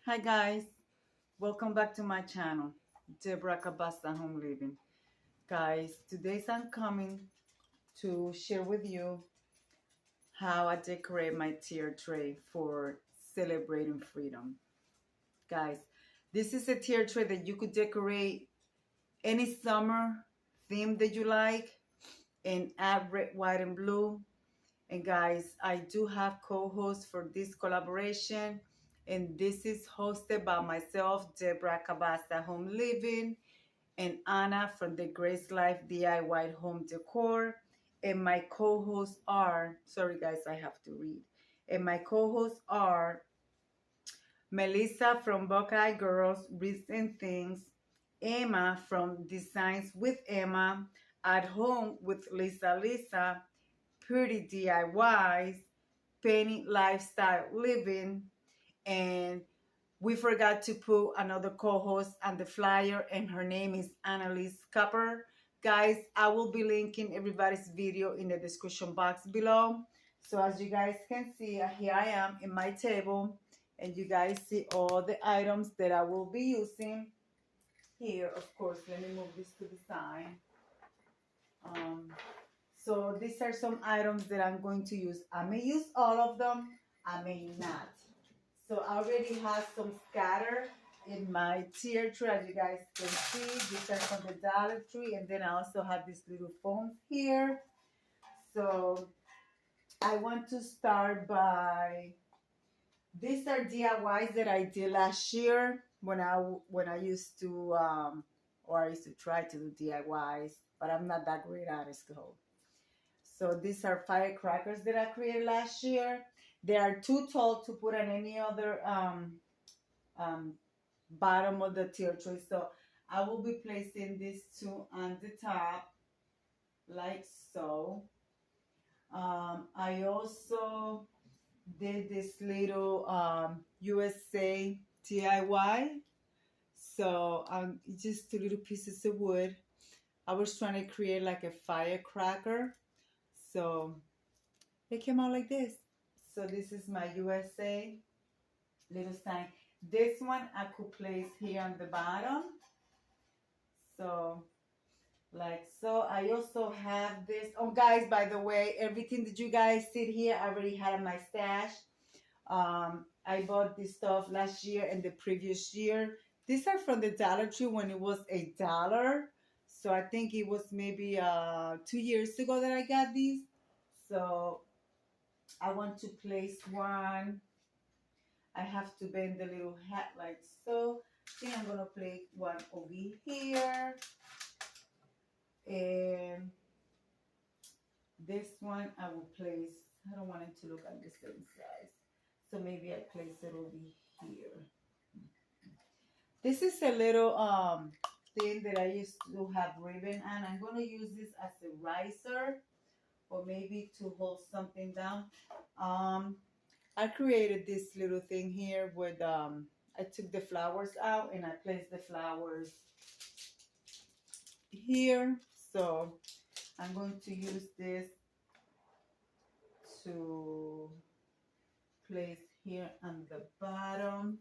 Hi guys, welcome back to my channel, Deborah Cabasa Home Living. Guys, today's I'm coming to share with you how I decorate my tier tray for celebrating freedom. Guys, this is a tier tray that you could decorate any summer theme that you like and add red, white, and blue. And guys, I do have co-hosts for this collaboration. And this is hosted by myself, Deborah Cabasa Home Living, and Anna from the Grace Life DIY Home Decor. And my co-hosts are, sorry guys, I have to read. And my co-hosts are Melissa from Buckeye Girls, Recent Things, Emma from Designs with Emma, At Home with Lisa, Pretty DIYs, Penny Lifestyle Living, and we forgot to put another co-host on the flyer, and her name is Annalise Copper. Guys, I will be linking everybody's video in the description box below. So as you guys can see, here I am in my table, and you guys see all the items that I will be using. Here, of course, let me move this to the side. Um, so these are some items that I'm going to use. I may use all of them, I may not. So I already have some scatter in my tier tray, as you guys can see. These are from the Dollar Tree, and then I also have these little foams here. So I want to start by, these are DIYs that I did last year when I used to or I used to try to do DIYs, but I'm not that great at it still. So these are firecrackers that I created last year. They are too tall to put on any other um, bottom of the tier tray. So I will be placing these two on the top, like so. I also did this little USA DIY. So just two little pieces of wood. I was trying to create like a firecracker. So it came out like this. So this is my USA little sign. This one I could place here on the bottom. So like so. I also have this. Oh guys, by the way, everything that you guys see here, I already had in my stash. I bought this stuff last year and the previous year. These are from the Dollar Tree when it was $1. So I think it was maybe 2 years ago that I got these. So I want to place one. I have to bend the little hat like so. I think I'm gonna place one over here. And this one I will place, I don't want it to look like the same size. So maybe I place it over here. This is a little thing that I used to have ribbon, and I'm gonna use this as a riser or maybe to hold something down. Um, I created this little thing here with I took the flowers out and I placed the flowers here. So I'm going to use this to place here on the bottom.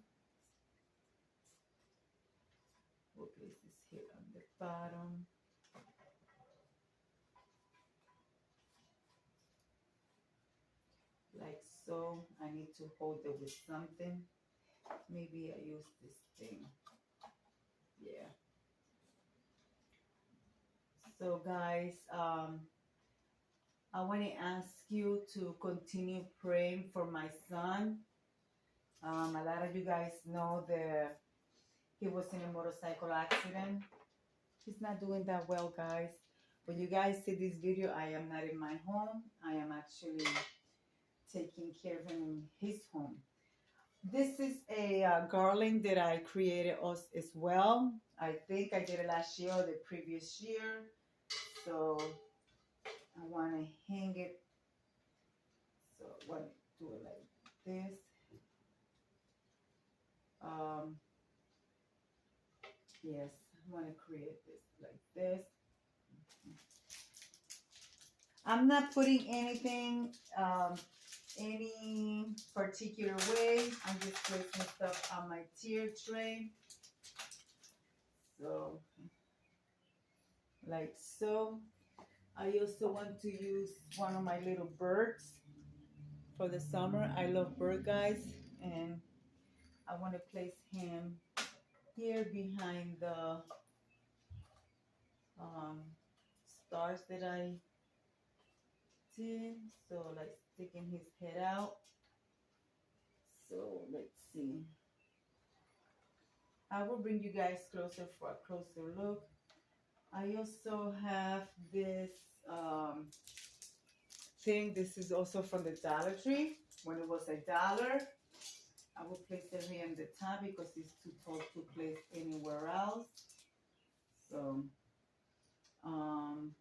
We'll place this here on the bottom. Like so. I need to hold it with something. Maybe I use this thing. Yeah. So guys, I want to ask you to continue praying for my son. A lot of you guys know that he was in a motorcycle accident. He's not doing that well, guys. When you guys see this video, I am not in my home. I am actually taking care of him in his home. This is a garland that I created as well. I think I did it last year or the previous year. So I want to hang it. So I want to do it like this. Um, yes, I want to create this like this. I'm not putting anything any particular way. I'm just placing stuff on my tier tray. So, like so. I also want to use one of my little birds for the summer. I love bird guys, and I want to place him here behind the um, stars that I did. So like sticking his head out. So let's see. I will bring you guys closer for a closer look. I also have this thing. This is also from the Dollar Tree when it was $1. I will place it here in the top because it's too tall to place anywhere else. So, and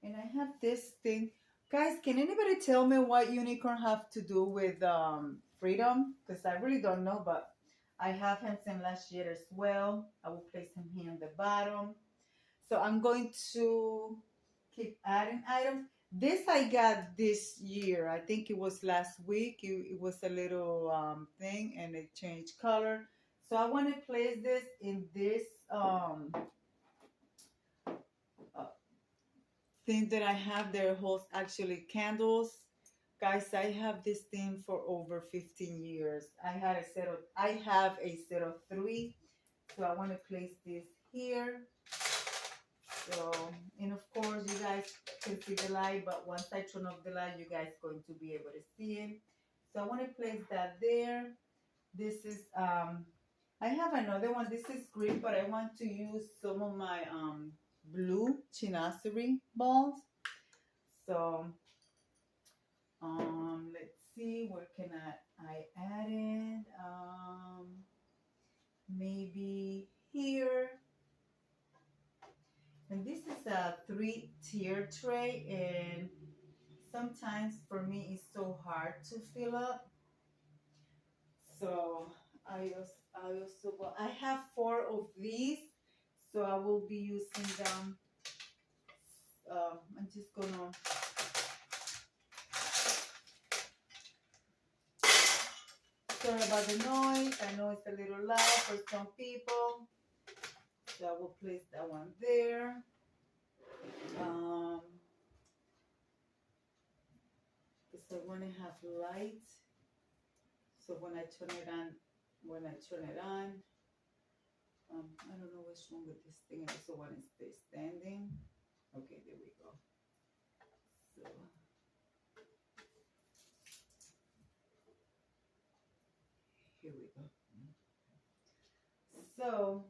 I have this thing. Guys, can anybody tell me what unicorn have to do with freedom? Because I really don't know, but I have him since last year as well. I will place him here in the bottom. So I'm going to keep adding items. This I got this year. I think it was last week. It was a little thing and it changed color. So I want to place this in this thing that I have. There holds actually candles. Guys, I have this thing for over 15 years. I have a set of 3. So I want to place this here. So, and of course you guys can see the light, but once I turn off the light, you guys going to be able to see it. So I want to place that there. This is, I have another one. This is green, but I want to use some of my blue chinoiserie balls. So, let's see, where can I add it? Maybe here. And this is a 3-tier tray, and sometimes for me it's so hard to fill up. So I have 4 of these, so I will be using them. I'm just gonna sorry about the noise. I know it's a little loud for some people. So I will place that one there. Because I want to have light. So when I turn it on, I don't know what's wrong with this thing. I also want to stay standing. Okay, there we go. So here we go. So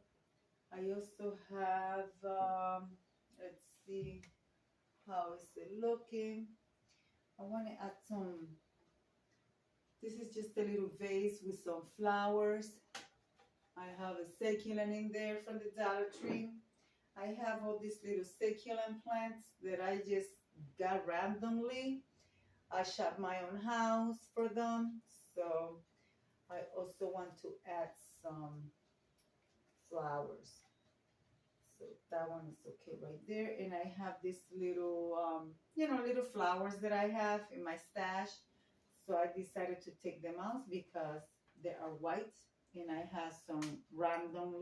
I also have, let's see, how is it looking? I want to add some, this is just a little vase with some flowers. I have a succulent in there from the Dollar Tree. I have all these little succulent plants that I just got randomly. I shop my own house for them. So I also want to add some flowers. So that one is okay right there. And I have this little, little flowers that I have in my stash. So I decided to take them out because they are white. And I have some random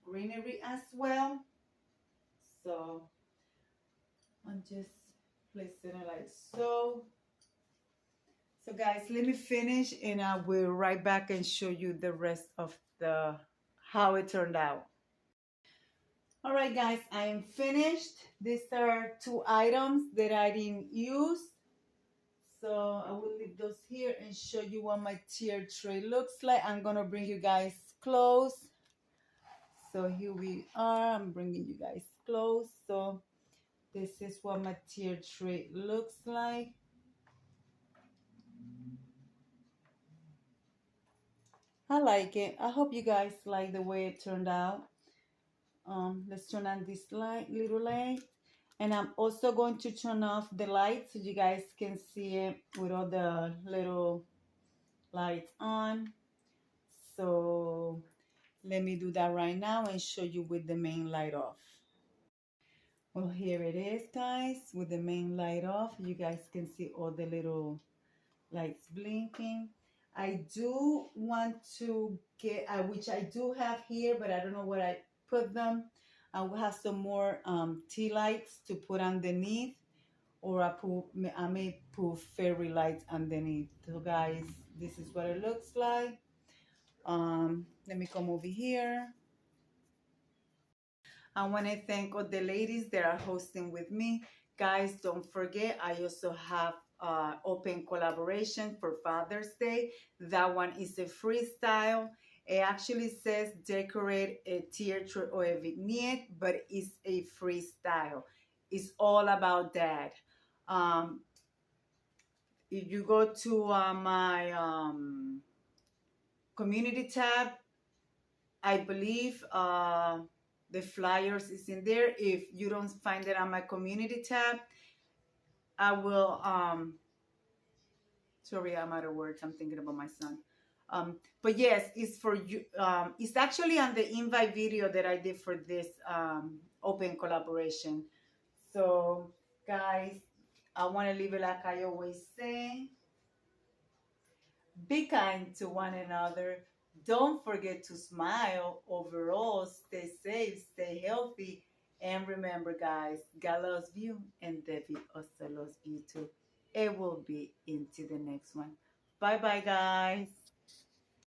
greenery as well. So I'm just placing it like so. So guys, let me finish and I will right back and show you the rest of how it turned out. All right guys, I am finished. These are 2 items that I didn't use. So I will leave those here and show you what my tier tray looks like. I'm gonna bring you guys close. So here we are. I'm bringing you guys close. So this is what my tier tray looks like. I like it. I hope you guys like the way it turned out. Let's turn on this little light. And I'm also going to turn off the light so you guys can see it with all the little lights on. So let me do that right now and show you with the main light off. Well, here it is, guys, with the main light off. You guys can see all the little lights blinking. I do want to get, which I do have here, but I don't know where I put them. I will have some more tea lights to put underneath, or I may put fairy lights underneath. So, guys, this is what it looks like. Let me come over here. I want to thank all the ladies that are hosting with me. Guys, don't forget, I also have open collaboration for Father's Day. That one is a freestyle. It actually says decorate a teardrop or a vignette, but it's a freestyle. It's all about that. If you go to my community tab, I believe the flyers is in there. If you don't find it on my community tab, I will sorry, I'm out of words. I'm thinking about my son. But yes, it's for you. It's actually on the invite video that I did for this open collaboration. So guys, I want to leave it like I always say. Be kind to one another. Don't forget to smile. Overall, stay safe, stay healthy. And remember, guys, God loves you and Debbie also loves you too. It will be into the next one. Bye bye, guys.